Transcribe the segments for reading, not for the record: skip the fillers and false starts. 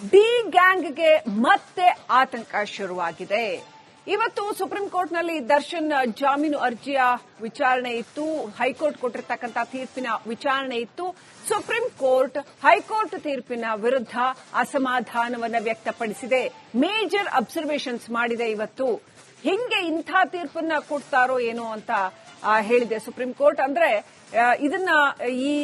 D ಗ್ಯಾಂಗ್ಗೆ ಮತ್ತೆ ಆತಂಕ ಶುರುವಾಗಿದೆ. ಇವತ್ತು ಸುಪ್ರೀಂ ಕೋರ್ಟ್ನಲ್ಲಿ ದರ್ಶನ್ ಜಾಮೀನು ಅರ್ಜಿಯ ವಿಚಾರಣೆ ಇತ್ತು. ಹೈಕೋರ್ಟ್ ಕೊಟ್ಟಿರತಕ್ಕಂಥ ತೀರ್ಪಿನ ವಿಚಾರಣೆ ಇತ್ತು. ಸುಪ್ರೀಂ ಕೋರ್ಟ್ ಹೈಕೋರ್ಟ್ ತೀರ್ಪಿನ ವಿರುದ್ಧ ಅಸಮಾಧಾನವನ್ನು ವ್ಯಕ್ತಪಡಿಸಿದೆ. ಮೇಜರ್ ಅಬ್ಸರ್ವೇಷನ್ಸ್ ಮಾಡಿದೆ. ಇವತ್ತು ಹಿಂಗೆ ಇಂಥ ತೀರ್ಪನ್ನ ಕೊಡ್ತಾರೋ ಏನೋ ಅಂತ ಹೇಳಿದೆ ಸುಪ್ರೀಂ ಕೋರ್ಟ್. ಅಂದ್ರೆ ಇದನ್ನ ಈ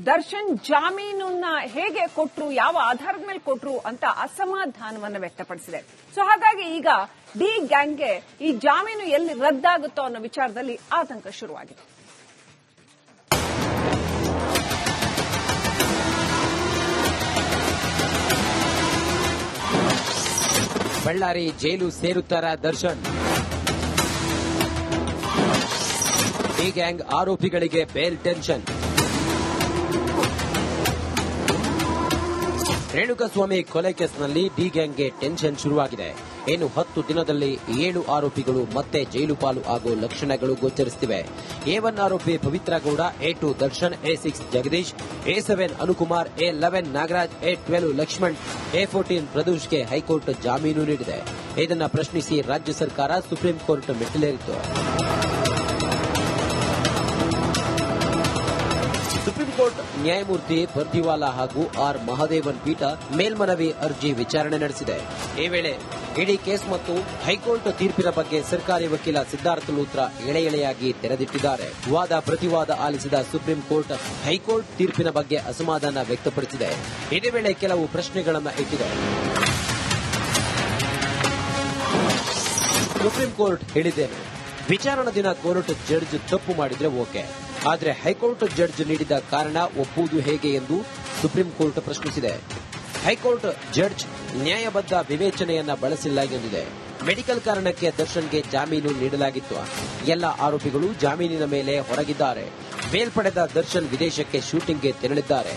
ದರ್ಶನ್ ಜಾಮೀನನ್ನ ಹೇಗೆ ಕೊಟ್ರು, ಯಾವ ಆಧಾರದ ಮೇಲೆ ಕೊಟ್ರು ಅಂತ ಅಸಮಾಧಾನವನ್ನು ವ್ಯಕ್ತಪಡಿಸಿದೆ. ಸೊ ಹಾಗಾಗಿ ಈಗ ಡಿ ಗ್ಯಾಂಗ್ಗೆ ಈ ಜಾಮೀನು ಎಲ್ಲಿ ರದ್ದಾಗುತ್ತೋ ಅನ್ನೋ ವಿಚಾರದಲ್ಲಿ ಆತಂಕ ಶುರುವಾಗಿದೆ. ಬಳ್ಳಾರಿ ಜೈಲು ಸೇರುತ್ತಾರ ದರ್ಶನ್. ಡಿ ಗ್ಯಾಂಗ್ ಆರೋಪಿಗಳಿಗೆ ಬೇಲ್ ಟೆನ್ಷನ್. ರೇಣುಕಾಸ್ವಾಮಿ ಕೊಲೆ ಕೇಸ್ನಲ್ಲಿ ಡಿ ಗ್ಯಾಂಗ್ಗೆ ಟೆನ್ಷನ್ ಶುರುವಾಗಿದೆ. ಇನ್ನು 10 ದಿನದಲ್ಲಿ 7 ಆರೋಪಿಗಳು ಮತ್ತೆ ಜೈಲು ಪಾಲು ಆಗೋ ಲಕ್ಷಣಗಳು ಗೋಚರಿಸುತ್ತಿವೆ. A1 ಆರೋಪಿ Pavithra Gowda, A2 Darshan, A6 Jagadish, A7 Anukumar, A11 Nagaraj, A12 Lakshman, A14 ಪ್ರದೋಷ್ಗೆ ಹೈಕೋರ್ಟ್ ಜಾಮೀನು ನೀಡಿದೆ. ಇದನ್ನು ಪ್ರಶ್ನಿಸಿ ರಾಜ್ಯ ಸರ್ಕಾರ ಸುಪ್ರೀಂ ಕೋರ್ಟ್ ಮೆಟ್ಟಿಲೇರಿತು. ಸುಪ್ರೀಂ ಕೋರ್ಟ್ ನ್ಯಾಯಮೂರ್ತಿ ಪರ್ದಿವಾಲಾ ಹಾಗೂ ಆರ್ ಮಹದೇವನ್ ಪೀಠ ಮೇಲ್ಮನವಿ ಅರ್ಜಿ ವಿಚಾರಣೆ ನಡೆಸಿದೆ. ಈ ವೇಳೆ ಇಡೀ ಕೇಸ್ ಮತ್ತು ಹೈಕೋರ್ಟ್ ತೀರ್ಪಿನ ಬಗ್ಗೆ ಸರ್ಕಾರಿ ವಕೀಲ ಸಿದ್ಧಾರ್ಥ ಲೂತ್ರಾ ಎಳೆಯಾಗಿ ತೆರೆದಿಟ್ಟಿದ್ದಾರೆ. ವಾದ ಪ್ರತಿವಾದ ಆಲಿಸಿದ ಸುಪ್ರೀಂ ಕೋರ್ಟ್ ಹೈಕೋರ್ಟ್ ತೀರ್ಪಿನ ಬಗ್ಗೆ ಅಸಮಾಧಾನ ವ್ಯಕ್ತಪಡಿಸಿದೆ. ಇದೇ ವೇಳೆ ಕೆಲವು ಪ್ರಶ್ನೆಗಳನ್ನು ಇಟ್ಟಿದೆ. ಸುಪ್ರೀಂ ಕೋರ್ಟ್ ಹೇಳಿದ್ದೇನೆ, ವಿಚಾರಣಾ ದಿನ ಕೋರ್ಟ್ ಜಡ್ಜ್ ತಪ್ಪು ಮಾಡಿದ್ರೆ ಓಕೆ, ಆದರೆ ಹೈಕೋರ್ಟ್ ಜಡ್ಜ್ ನೀಡಿದ ಕಾರಣ ಒಪ್ಪುವುದು ಹೇಗೆ ಎಂದು ಸುಪ್ರೀಂ ಕೋರ್ಟ್ ಪ್ರಶ್ನಿಸಿದೆ. ಹೈಕೋರ್ಟ್ ಜಡ್ಜ್ ನ್ಯಾಯಬದ್ಧ ವಿವೇಚನೆಯನ್ನ ಬಳಸಿಲ್ಲ ಎಂದಿದೆ. ಮೆಡಿಕಲ್ ಕಾರಣಕ್ಕೆ ದರ್ಶನ್ಗೆ ಜಾಮೀನು ನೀಡಲಾಗಿತ್ತು. ಎಲ್ಲ ಆರೋಪಿಗಳು ಜಾಮೀನಿನ ಮೇಲೆ ಹೊರಗಿದ್ದಾರೆ. ಬೇಲ್ ಪಡೆದ ದರ್ಶನ್ ವಿದೇಶಕ್ಕೆ ಶೂಟಿಂಗ್ಗೆ ತೆರಳಿದ್ದಾರೆ.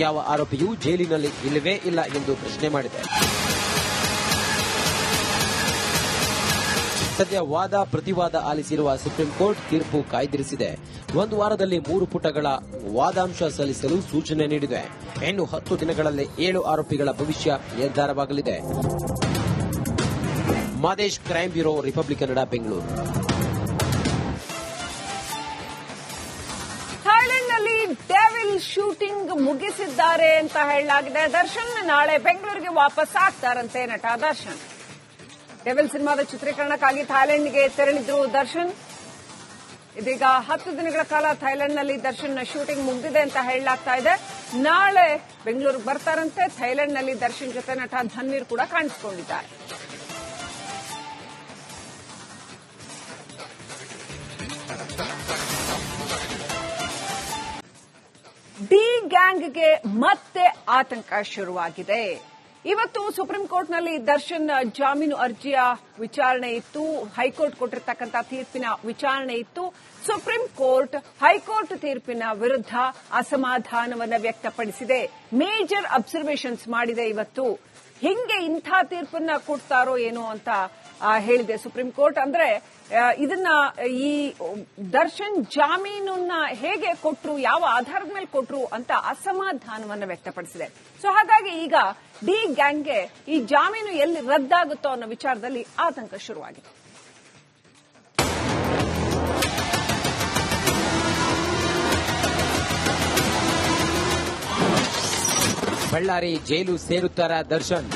ಯಾವ ಆರೋಪಿಯೂ ಜೈಲಿನಲ್ಲಿ ಇಲ್ಲವೇ ಇಲ್ಲ ಎಂದು ಪ್ರಶ್ನೆ ಮಾಡಿದೆ. ಸದ್ಯ ವಾದ ಪ್ರತಿವಾದ ಆಲಿಸಿರುವ ಸುಪ್ರೀಂ ಕೋರ್ಟ್ ತೀರ್ಪು ಕಾಯ್ದಿರಿಸಿದೆ. 1 ವಾರದಲ್ಲಿ 3 ಪುಟಗಳ ವಾದಾಂಶ ಸಲ್ಲಿಸಲು ಸೂಚನೆ ನೀಡಿದೆ. ಇನ್ನು 10 ದಿನಗಳಲ್ಲಿ 7 ಆರೋಪಿಗಳ ಭವಿಷ್ಯ ನಿರ್ಧಾರವಾಗಲಿದೆ. Madesh, crime bureau, Republic Kannada, Bengaluru. ಥೈಲ್ಯಾಂಡ್ನಲ್ಲಿ ಡೆವಿಲ್ ಶೂಟಿಂಗ್ ಮುಗಿಸಿದ್ದಾರೆ ಅಂತ ಹೇಳಲಾಗಿದೆ. ದರ್ಶನ್ ನಾಳೆ ಬೆಂಗಳೂರಿಗೆ ವಾಪಸ್ ಆಗ್ತಾರಂತೆ ನಟ ದರ್ಶನ್. ಡೆವಿಲ್ ಸಿನಿಮಾದ ಚಿತ್ರೀಕರಣಕ್ಕಾಗಿ ಥೈಲ್ಯಾಂಡ್ಗೆ ತೆರಳಿದ್ರು ದರ್ಶನ್. ಇದೀಗ 10 ದಿನಗಳ ಕಾಲ ಥೈಲ್ಯಾಂಡ್ನಲ್ಲಿ ದರ್ಶನ್ ಶೂಟಿಂಗ್ ಮುಗಿದಿದೆ ಅಂತ ಹೇಳಲಾಗ್ತಾ ಇದೆ. ನಾಳೆ ಬೆಂಗಳೂರಿಗೆ ಬರ್ತಾರಂತೆ. ಥೈಲ್ಯಾಂಡ್ನಲ್ಲಿ ದರ್ಶನ್ ಜೊತೆ ನಟ ಧನ್ವೀರ್ ಕೂಡ ಕಾಣಿಸಿಕೊಂಡಿದ್ದಾರೆ. ಡಿ ಗ್ಯಾಂಗ್ಗೆ ಮತ್ತೆ ಆತಂಕ ಶುರುವಾಗಿದೆ. ಇವತ್ತು ಸುಪ್ರೀಂ ಕೋರ್ಟ್ನಲ್ಲಿ ದರ್ಶನ್ ಜಾಮೀನು ಅರ್ಜಿಯ ವಿಚಾರಣೆ ಇತ್ತು. ಹೈಕೋರ್ಟ್ ಕೊಟ್ಟಿರತಕ್ಕಂಥ ತೀರ್ಪಿನ ವಿಚಾರಣೆ ಇತ್ತು. ಸುಪ್ರೀಂ ಕೋರ್ಟ್ ಹೈಕೋರ್ಟ್ ತೀರ್ಪಿನ ವಿರುದ್ಧ ಅಸಮಾಧಾನವನ್ನು ವ್ಯಕ್ತಪಡಿಸಿದೆ. ಮೇಜರ್ ಅಬ್ಸರ್ವೇಷನ್ಸ್ ಮಾಡಿದೆ. ಇವತ್ತು ಹಿಂಗೆ ಇಂಥ ತೀರ್ಪನ್ನ ಕೊಡ್ತಾರೋ ಏನೋ ಅಂತ ಹೇಳಿದೆ ಸುಪ್ರೀಂ ಕೋರ್ಟ್. ಅಂದ್ರೆ ಇದನ್ನ ಈ ದರ್ಶನ್ ಜಾಮೀನನ್ನ ಹೇಗೆ ಕೊಟ್ರು, ಯಾವ ಆಧಾರದ ಮೇಲೆ ಕೊಟ್ರು ಅಂತ ಅಸಮಾಧಾನವನ್ನು ವ್ಯಕ್ತಪಡಿಸಿದೆ. ಸೊ ಹಾಗಾಗಿ ಈಗ ಡಿ ಗ್ಯಾಂಗ್ಗೆ ಈ ಜಾಮೀನು ಎಲ್ಲಿ ರದ್ದಾಗುತ್ತೋ ಅನ್ನೋ ವಿಚಾರದಲ್ಲಿ ಆತಂಕ ಶುರುವಾಗಿದೆ. ಬಳ್ಳಾರಿ ಜೈಲು ಸೇರುತ್ತಾರ ದರ್ಶನ್.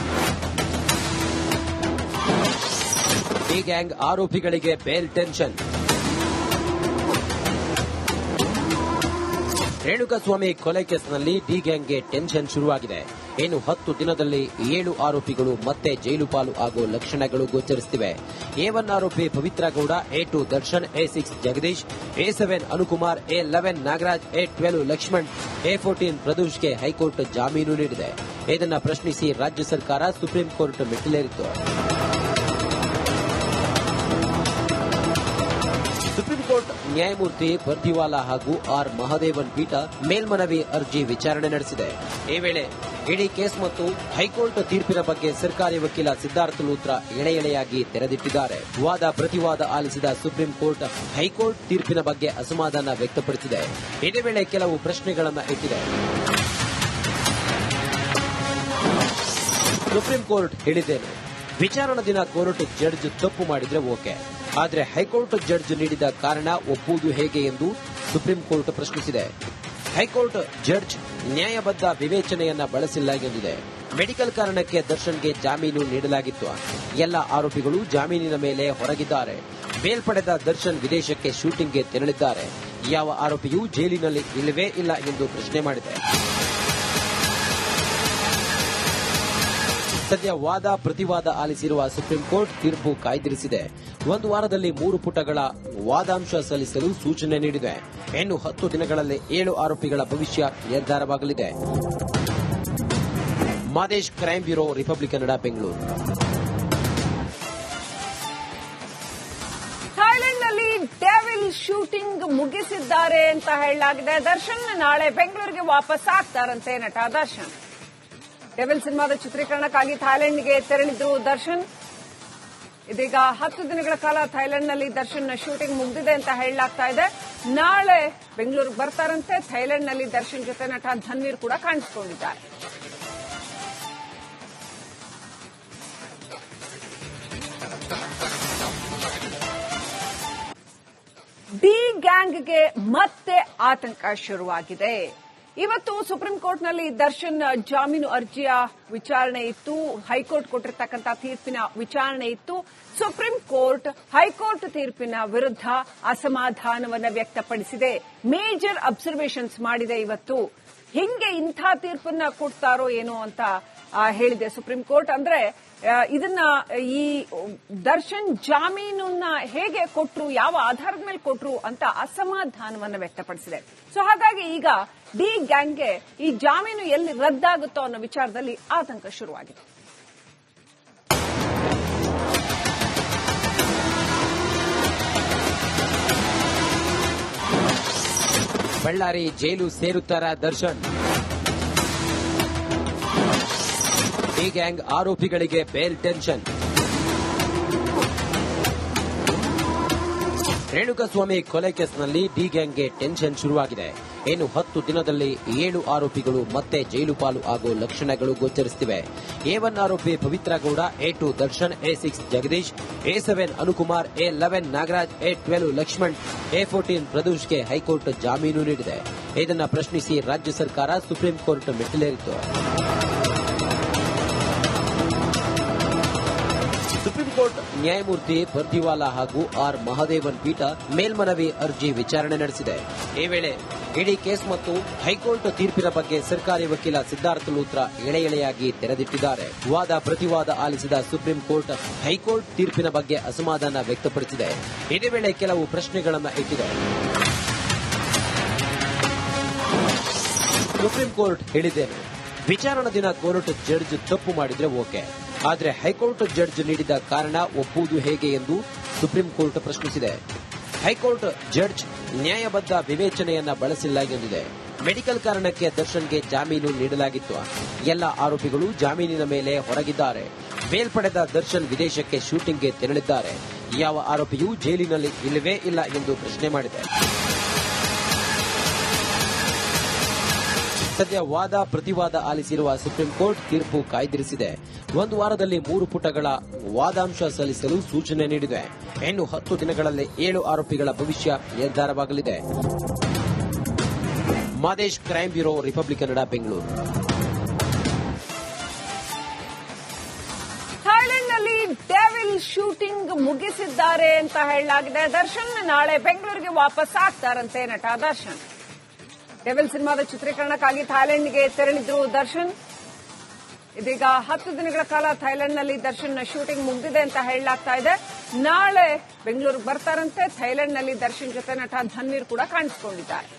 ಡಿ ಗ್ಯಾಂಗ್ ಆರೋಪಿಗಳಿಗೆ ಬೇಲ್ ಟೆನ್ಷನ್. ರೇಣುಕಾಸ್ವಾಮಿ ಕೊಲೆ ಕೇಸ್ನಲ್ಲಿ ಡಿ ಗ್ಯಾಂಗ್ಗೆ ಟೆನ್ಷನ್ ಶುರುವಾಗಿದೆ. ಇನ್ನು 10 ದಿನದಲ್ಲಿ 7 ಆರೋಪಿಗಳು ಮತ್ತೆ ಜೈಲು ಪಾಲು ಆಗೋ ಲಕ್ಷಣಗಳು ಗೋಚರಿಸುತ್ತಿವೆ. A1 ಆರೋಪಿ Pavithra Gowda, A2 Darshan, A6 Jagadish, A7 Anukumar, A11 Nagaraj, A12 Lakshman, A14 ಪ್ರದೋಷ್ಗೆ ಹೈಕೋರ್ಟ್ ಜಾಮೀನು ನೀಡಿದೆ. ಇದನ್ನು ಪ್ರಶ್ನಿಸಿ ರಾಜ್ಯ ಸರ್ಕಾರ ಸುಪ್ರೀಂ ಕೋರ್ಟ್ ಮೆಟ್ಟಿಲೇರಿತು. ಸುಪ್ರೀಂ ಕೋರ್ಟ್ ನ್ಯಾಯಮೂರ್ತಿ ಪರ್ದಿವಾಲಾ ಹಾಗೂ ಆರ್ ಮಹದೇವನ್ ಪೀಠ ಮೇಲ್ಮನವಿ ಅರ್ಜಿ ವಿಚಾರಣೆ ನಡೆಸಿದೆ. ಈ ವೇಳೆ ಇಡೀ ಕೇಸ್ ಮತ್ತು ಹೈಕೋರ್ಟ್ ತೀರ್ಪಿನ ಬಗ್ಗೆ ಸರ್ಕಾರಿ ವಕೀಲ ಸಿದ್ಧಾರ್ಥ ಲೂತ್ರಾ ಎಳೆಯಾಗಿ ತೆರೆದಿಟ್ಟಿದ್ದಾರೆ. ವಾದ ಪ್ರತಿವಾದ ಆಲಿಸಿದ ಸುಪ್ರೀಂ ಕೋರ್ಟ್ ಹೈಕೋರ್ಟ್ ತೀರ್ಪಿನ ಬಗ್ಗೆ ಅಸಮಾಧಾನ ವ್ಯಕ್ತಪಡಿಸಿದೆ. ಇದೇ ವೇಳೆ ಕೆಲವು ಪ್ರಶ್ನೆಗಳನ್ನು ಇಟ್ಟಿದೆ. ಸುಪ್ರೀಂ ಕೋರ್ಟ್ ಹೇಳಿದ್ದೇನು? ವಿಚಾರಣಾ ದಿನ ಕೋರ್ಟ್ ಜಡ್ಜ್ ತಪ್ಪು ಮಾಡಿದ್ರೆ ಓಕೆ, ಆದರೆ ಹೈಕೋರ್ಟ್ ಜಡ್ಜ್ ನೀಡಿದ ಕಾರಣ ಒಪ್ಪುವುದು ಹೇಗೆ ಎಂದು ಸುಪ್ರೀಂ ಕೋರ್ಟ್ ಪ್ರಶ್ನಿಸಿದೆ. ಹೈಕೋರ್ಟ್ ಜಡ್ಜ್ ನ್ಯಾಯಬದ್ಧ ವಿವೇಚನೆಯನ್ನ ಬಳಸಿಲ್ಲ ಎಂದಿದೆ. ಮೆಡಿಕಲ್ ಕಾರಣಕ್ಕೆ ದರ್ಶನ್ಗೆ ಜಾಮೀನು ನೀಡಲಾಗಿತ್ತು. ಎಲ್ಲ ಆರೋಪಿಗಳು ಜಾಮೀನಿನ ಮೇಲೆ ಹೊರಗಿದ್ದಾರೆ. ಬೇಲ್ ಪಡೆದ ದರ್ಶನ್ ವಿದೇಶಕ್ಕೆ ಶೂಟಿಂಗ್ಗೆ ತೆರಳಿದ್ದಾರೆ. ಯಾವ ಆರೋಪಿಯೂ ಜೈಲಿನಲ್ಲಿ ಇಲ್ಲವೇ ಇಲ್ಲ ಎಂದು ಪ್ರಶ್ನೆ ಮಾಡಿದೆ. ಸದ್ಯ ವಾದ ಪ್ರತಿವಾದ ಆಲಿಸಿರುವ ಸುಪ್ರೀಂ ಕೋರ್ಟ್ ತೀರ್ಪು ಕಾಯ್ದಿರಿಸಿದೆ. ಒಂದು ವಾರದಲ್ಲಿ 3 ಪುಟಗಳ ವಾದಾಂಶ ಸಲ್ಲಿಸಲು ಸೂಚನೆ ನೀಡಿದೆ. ಇನ್ನು 10 ದಿನಗಳಲ್ಲಿ 7 ಆರೋಪಿಗಳ ಭವಿಷ್ಯ ನಿರ್ಧಾರವಾಗಲಿದೆ. Madesh, crime bureau, Republic Kannada, Bengaluru. ಥೈಲ್ಯಾಂಡ್ನಲ್ಲಿ ಡೆವಿಲ್ ಶೂಟಿಂಗ್ ಮುಗಿಸಿದ್ದಾರೆ ಅಂತ ಹೇಳಲಾಗಿದೆ. ದರ್ಶನ್ ನಾಳೆ ಬೆಂಗಳೂರಿಗೆ ವಾಪಸ್ ಆಗ್ತಾರಂತೆ ನಟ ದರ್ಶನ್. ಡೆವಿಲ್ ಸಿನಿಮಾದ ಚಿತ್ರೀಕರಣಕ್ಕಾಗಿ ಥೈಲ್ಯಾಂಡ್ಗೆ ತೆರಳಿದ್ರು ದರ್ಶನ್. ಇದೀಗ 10 ದಿನಗಳ ಕಾಲ ಥೈಲ್ಯಾಂಡ್ನಲ್ಲಿ ದರ್ಶನ್ ಶೂಟಿಂಗ್ ಮುಗಿದಿದೆ ಅಂತ ಹೇಳಲಾಗ್ತಾ ಇದೆ. ನಾಳೆ ಬೆಂಗಳೂರಿಗೆ ಬರ್ತಾರಂತೆ. ಥೈಲ್ಯಾಂಡ್ನಲ್ಲಿ ದರ್ಶನ್ ಜೊತೆ ನಟ ಧನ್ವೀರ್ ಕೂಡ ಕಾಣಿಸಿಕೊಂಡಿದ್ದಾರೆ. ಡಿ ಗ್ಯಾಂಗ್ಗೆ ಮತ್ತೆ ಆತಂಕ ಶುರುವಾಗಿದೆ. ಇವತ್ತು ಸುಪ್ರೀಂ ಕೋರ್ಟ್ನಲ್ಲಿ ದರ್ಶನ್ ಜಾಮೀನು ಅರ್ಜಿಯ ವಿಚಾರಣೆ ಇತ್ತು. ಹೈಕೋರ್ಟ್ ಕೊಟ್ಟಿರತಕ್ಕಂಥ ತೀರ್ಪಿನ ವಿಚಾರಣೆ ಇತ್ತು. ಸುಪ್ರೀಂ ಕೋರ್ಟ್ ಹೈಕೋರ್ಟ್ ತೀರ್ಪಿನ ವಿರುದ್ಧ ಅಸಮಾಧಾನವನ್ನು ವ್ಯಕ್ತಪಡಿಸಿದೆ. ಮೇಜರ್ ಅಬ್ಸರ್ವೇಷನ್ಸ್ ಮಾಡಿದೆ. ಇವತ್ತು ಹಿಂಗೆ ಇಂಥ ತೀರ್ಪನ್ನ ಕೊಡ್ತಾರೋ ಏನೋ ಅಂತ ಹೇಳಿದೆ ಸುಪ್ರೀಂ ಕೋರ್ಟ್. ಅಂದ್ರೆ ಇದನ್ನ ಈ ದರ್ಶನ್ ಜಾಮೀನನ್ನ ಹೇಗೆ ಕೊಟ್ರು, ಯಾವ ಆಧಾರದ ಮೇಲೆ ಕೊಟ್ರು ಅಂತ ಅಸಮಾಧಾನವನ್ನು ವ್ಯಕ್ತಪಡಿಸಿದೆ. ಸೊ ಹಾಗಾಗಿ ಈಗ ಡಿ ಗ್ಯಾಂಗ್ಗೆ ಈ ಜಾಮೀನು ಎಲ್ಲಿ ರದ್ದಾಗುತ್ತೋ ಅನ್ನೋ ವಿಚಾರದಲ್ಲಿ ಆತಂಕ ಶುರುವಾಗಿದೆ. ಬಳ್ಳಾರಿ ಜೈಲು ಸೇರುತ್ತಾರಾ ದರ್ಶನ್? ಡಿ ಗ್ಯಾಂಗ್ ಆರೋಪಿಗಳಿಗೆ ಬೇಲ್ ಟೆನ್ಷನ್. ರೇಣುಕಾಸ್ವಾಮಿ ಕೊಲೆ ಕೇಸ್ನಲ್ಲಿ ಡಿ ಗ್ಯಾಂಗ್ಗೆ ಟೆನ್ಷನ್ ಶುರುವಾಗಿದೆ. ಇನ್ನು 10 ದಿನದಲ್ಲಿ 7 ಆರೋಪಿಗಳು ಮತ್ತೆ ಜೈಲು ಪಾಲು ಆಗೋ ಲಕ್ಷಣಗಳು ಗೋಚರಿಸುತ್ತಿವೆ. A1 ಆರೋಪಿ Pavithra Gowda, A2 Darshan, A6 Jagadish, A7 Anukumar, A11 Nagaraj, A12 Lakshman, A14 ಪ್ರದೋಷ್ಗೆ ಹೈಕೋರ್ಟ್ ಜಾಮೀನು ನೀಡಿದೆ. ಇದನ್ನು ಪ್ರಶ್ನಿಸಿ ರಾಜ್ಯ ಸರ್ಕಾರ ಸುಪ್ರೀಂ ಕೋರ್ಟ್ ಮೆಟ್ಟಿಲೇರಿತ್ತು. ಸುಪ್ರೀಂ ಕೋರ್ಟ್ ನ್ಯಾಯಮೂರ್ತಿ ಪರ್ದಿವಾಲಾ ಹಾಗೂ ಆರ್ ಮಹದೇವನ್ ಪೀಠ ಮೇಲ್ಮನವಿ ಅರ್ಜಿ ವಿಚಾರಣೆ ನಡೆಸಿದೆ. ಈ ವೇಳೆ ಇಡೀ ಕೇಸ್ ಮತ್ತು ಹೈಕೋರ್ಟ್ ತೀರ್ಪಿನ ಬಗ್ಗೆ ಸರ್ಕಾರಿ ವಕೀಲ ಸಿದ್ಧಾರ್ಥ ಲೂತ್ರಾ ಎಳೆ ಎಳೆಯಾಗಿ ತೆರೆದಿಟ್ಟಿದ್ದಾರೆ. ವಾದ ಪ್ರತಿವಾದ ಆಲಿಸಿದ ಸುಪ್ರೀಂ ಕೋರ್ಟ್ ಹೈಕೋರ್ಟ್ ತೀರ್ಪಿನ ಬಗ್ಗೆ ಅಸಮಾಧಾನ ವ್ಯಕ್ತಪಡಿಸಿದೆ. ಇದೇ ವೇಳೆ ಕೆಲವು ಪ್ರಶ್ನೆಗಳನ್ನು ಇಟ್ಟಿದೆ. ಸುಪ್ರೀಂ ಕೋರ್ಟ್ ಹೇಳಿದ್ದೇನು? ವಿಚಾರಣಾ ದಿನ ಕೋರ್ಟ್ ಜಡ್ಜ್ ತಪ್ಪು ಮಾಡಿದ್ರೆ ಓಕೆ, ಆದರೆ ಹೈಕೋರ್ಟ್ ಜಡ್ಜ್ ನೀಡಿದ ಕಾರಣ ಒಪ್ಪುವುದು ಹೇಗೆ ಎಂದು ಸುಪ್ರೀಂ ಕೋರ್ಟ್ ಪ್ರಶ್ನಿಸಿದೆ. ಹೈಕೋರ್ಟ್ ಜಡ್ಜ್ ನ್ಯಾಯಬದ್ಧ ವಿವೇಚನೆಯನ್ನ ಬಳಸಿಲ್ಲ ಎಂದಿದೆ. ಮೆಡಿಕಲ್ ಕಾರಣಕ್ಕೆ ದರ್ಶನ್ಗೆ ಜಾಮೀನು ನೀಡಲಾಗಿತ್ತು. ಎಲ್ಲ ಆರೋಪಿಗಳು ಜಾಮೀನಿನ ಮೇಲೆ ಹೊರಗಿದ್ದಾರೆ. ಬೇಲ್ ಪಡೆದ ದರ್ಶನ್ ವಿದೇಶಕ್ಕೆ ಶೂಟಿಂಗ್ಗೆ ತೆರಳಿದ್ದಾರೆ. ಯಾವ ಆರೋಪಿಯೂ ಜೈಲಿನಲ್ಲಿ ಇಲ್ಲವೇ ಇಲ್ಲ ಎಂದು ಪ್ರಶ್ನೆ ಮಾಡಿದೆ. ಸದ್ಯ ವಾದ ಪ್ರತಿವಾದ ಆಲಿಸಿರುವ ಸುಪ್ರೀಂ ಕೋರ್ಟ್ ತೀರ್ಪು ಕಾಯ್ದಿರಿಸಿದೆ. ಒಂದು ವಾರದಲ್ಲಿ 3 ಪುಟಗಳ ವಾದಾಂಶ ಸಲ್ಲಿಸಲು ಸೂಚನೆ ನೀಡಿದೆ. ಇನ್ನು 10 ದಿನಗಳಲ್ಲಿ 7 ಆರೋಪಿಗಳ ಭವಿಷ್ಯ ನಿರ್ಧಾರವಾಗಲಿದೆ. Madesh, crime bureau, Republic Kannada, Bengaluru. ಥೈಲ್ಯಾಂಡ್ನಲ್ಲಿ ಡೆವಿಲ್ ಶೂಟಿಂಗ್ ಮುಗಿಸಿದ್ದಾರೆ ಅಂತ ಹೇಳಲಾಗಿದೆ. ದರ್ಶನ್ ನಾಳೆ ಬೆಂಗಳೂರಿಗೆ ವಾಪಸ್ ಆಗ್ತಾರಂತೆ ನಟ ದರ್ಶನ್. ಡೆವಿಲ್ ಸಿನಿಮಾದ ಚಿತ್ರೀಕರಣಕ್ಕಾಗಿ ಥೈಲ್ಯಾಂಡ್ಗೆ ತೆರಳಿದ್ರು ದರ್ಶನ್. ಇದೀಗ 10 ದಿನಗಳ ಕಾಲ ಥೈಲ್ಯಾಂಡ್ನಲ್ಲಿ ದರ್ಶನ್ ಶೂಟಿಂಗ್ ಮುಗಿದಿದೆ ಅಂತ ಹೇಳಲಾಗ್ತಾ ಇದೆ. ನಾಳೆ ಬೆಂಗಳೂರಿಗೆ ಬರ್ತಾರಂತೆ. ಥೈಲ್ಯಾಂಡ್ನಲ್ಲಿ ದರ್ಶನ್ ಜೊತೆ ನಟ ಧನ್ವೀರ್ ಕೂಡ ಕಾಣಿಸಿಕೊಂಡಿದ್ದಾರೆ.